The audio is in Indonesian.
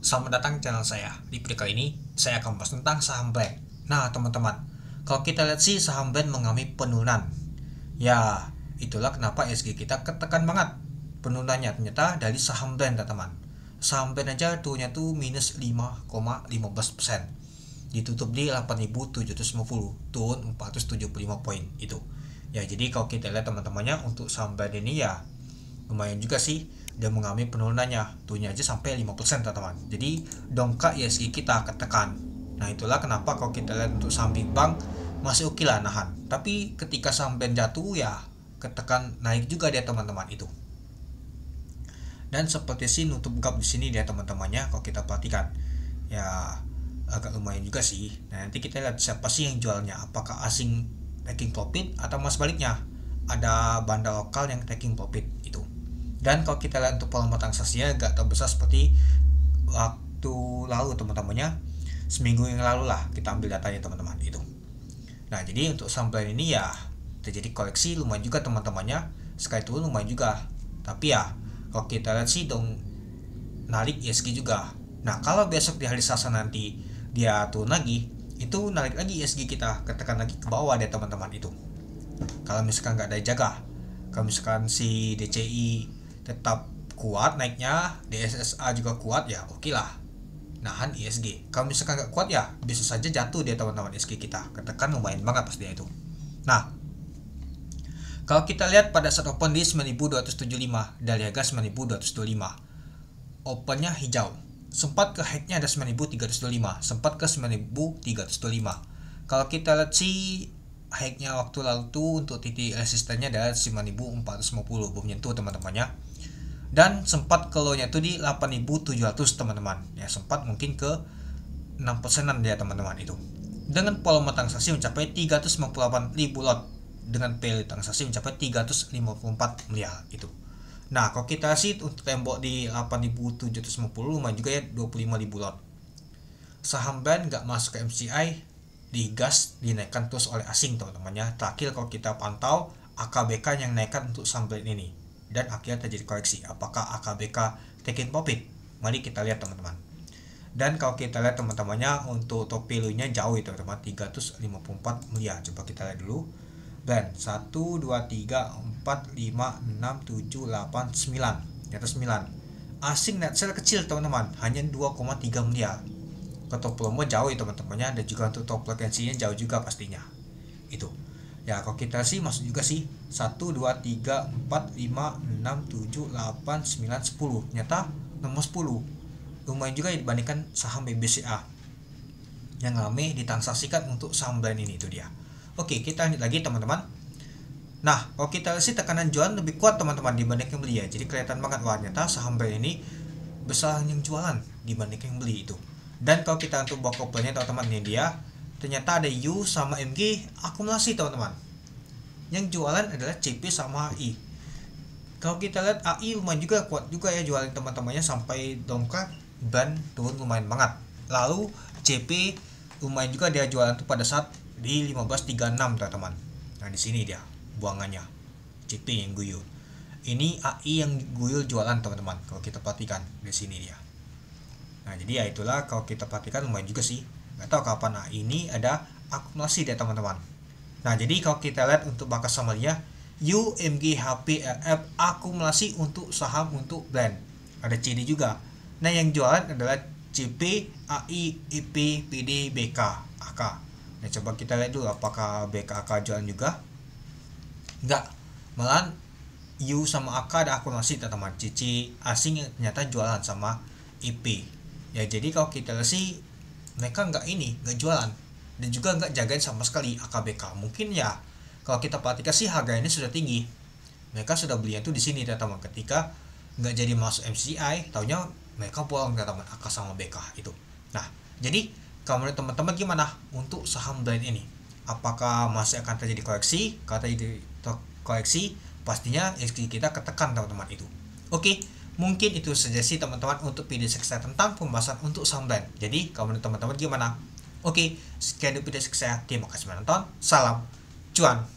Selamat datang di channel saya. Di video kali ini, saya akan membahas tentang saham Blend. Nah, teman-teman, kalau kita lihat sih saham Blend mengalami penurunan. Ya, itulah kenapa ISG kita ketekan banget. Penurunannya ternyata dari saham Blend, teman-teman. Saham Blend aja turunnya tuh minus 5,15%. Ditutup di 8.750, turun 475 poin itu. Ya, jadi kalau kita lihat teman-temannya untuk saham Blend ini ya lumayan juga sih dia mengalami penurunannya, turunnya aja sampai 5% teman-teman. Jadi dongkrak ISG kita ketekan. Nah, itulah kenapa kalau kita lihat untuk saham Big Bang masih oke lah nahan. Tapi ketika saham Blend jatuh ya ketekan naik juga dia teman-teman itu. Dan seperti sih nutup gap di sini dia teman-temannya kalau kita perhatikan. Ya agak lumayan juga sih. Nah, nanti kita lihat siapa sih yang jualnya, apakah asing taking profit atau mas baliknya ada bandar lokal yang taking profit itu. Dan kalau kita lihat untuk volume transaksinya agak terbesar seperti waktu lalu teman-temannya, seminggu yang lalu lah kita ambil datanya teman-teman itu. Nah, jadi untuk saham Blend ini ya terjadi koleksi lumayan juga teman-temannya, sekali turun lumayan juga. Tapi ya kalau kita lihat sih dong narik ISG juga. Nah, kalau besok di hari Selasa nanti dia turun lagi, itu narik lagi ISG kita, ketekan lagi ke bawah deh teman-teman itu. Kalau misalkan nggak ada jaga, kalau misalkan si DCI tetap kuat naiknya, DSSA juga kuat ya oke lah nahan ISG. Kalau misalkan nggak kuat ya bisa saja jatuh dia teman-teman ISG kita, ketekan lumayan banget pasti itu. Nah, kalau kita lihat pada saat open di 9.275 dari harga 9.225, opennya hijau, sempat ke high-nya ada 9.325, sempat ke 9.325. Kalau kita lihat sih high-nya waktu lalu tuh untuk titik resistennya adalah 9.450, belum nyentuh teman-temannya. Dan sempat ke low-nya tuh di 8.700 teman-teman. Ya sempat mungkin ke 6%-an dia teman-teman itu. Dengan volume transaksi mencapai 398.000 lot, dengan value transaksi mencapai 354 miliar itu. Nah, kalau kita sih untuk tembok di 8.750 lumayan juga ya, 25.000 lot. Saham Blend nggak masuk ke MSCI, digas dinaikkan terus oleh asing teman-temannya. Terakhir kalau kita pantau AKBK yang naikkan untuk saham Blend ini, dan akhirnya terjadi koreksi. Apakah AKBK taking profit? Mari kita lihat teman-teman. Dan kalau kita lihat teman-temannya untuk top value-nya jauh itu teman-teman, 354 miliar. Coba kita lihat dulu. Blend 1 2 3 4 5 6 7 8 9. Di atas 9. Asing net sale kecil teman-teman, hanya 2,3 miliar. Ke top volume jauh ya teman-temannya, dan juga untuk top frequency-nya jauh juga pastinya. Itu. Ya, kalau kita sih masuk juga sih 1 2 3 4 5 6 7 8 9 10. Ternyata nomor 10 lumayan juga dibandingkan saham BBCA yang rame ditransaksikan untuk saham Blend ini, itu dia. Oke, kita lanjut lagi teman-teman. Nah, kalau kita sih tekanan jualan lebih kuat teman-teman dibandingkan beli ya. Jadi kelihatan banget wah ternyata saham Blend ini besar yang jualan dibandingkan yang beli itu. Dan kalau kita untuk bawa kopelnya teman-teman, ini dia ternyata ada U sama MG akumulasi teman-teman. Yang jualan adalah CP sama AI. Kalau kita lihat AI lumayan juga kuat juga ya jualan teman-temannya, sampai dongkrak dan turun lumayan banget. Lalu CP lumayan juga dia jualan tuh pada saat di 15.36 teman-teman. Nah, di sini dia buangannya. CP yang guyul. Ini AI yang guyul jualan teman-teman. Kalau kita perhatikan di sini dia. Nah, jadi ya itulah kalau kita perhatikan lumayan juga sih. Nggak tahu kapan ini ada akumulasi deh teman-teman. Nah, jadi kalau kita lihat untuk bakas summary-nya, UMG HP RF akumulasi untuk saham untuk Blend. Ada CD juga. Nah, yang jualan adalah CP, AI, IP, PD, BK, AK. Nah, coba kita lihat dulu apakah BK, AK jualan juga. Enggak. Malahan U sama AK ada akumulasi teman-teman. CC asing ternyata jualan sama IP. Ya, jadi kalau kita lihat sih mereka nggak jualan dan juga nggak jagain sama sekali AKBK. Mungkin ya kalau kita perhatikan sih harga ini sudah tinggi, mereka sudah belinya tuh di sini teman-teman. Ketika nggak jadi masuk MSCI, taunya mereka buang teman-teman AK sama BK itu. Nah, jadi kalau menurut teman-teman gimana untuk saham Blend ini? Apakah masih akan terjadi koreksi? Kalau terjadi koreksi, pastinya XG kita ketekan teman-teman itu. Oke, mungkin itu saja sih teman-teman untuk video saya tentang pembahasan untuk saham Blend. Jadi kalau menurut teman-teman gimana? Oke, sekian video saya. Terima kasih menonton. Salam cuan.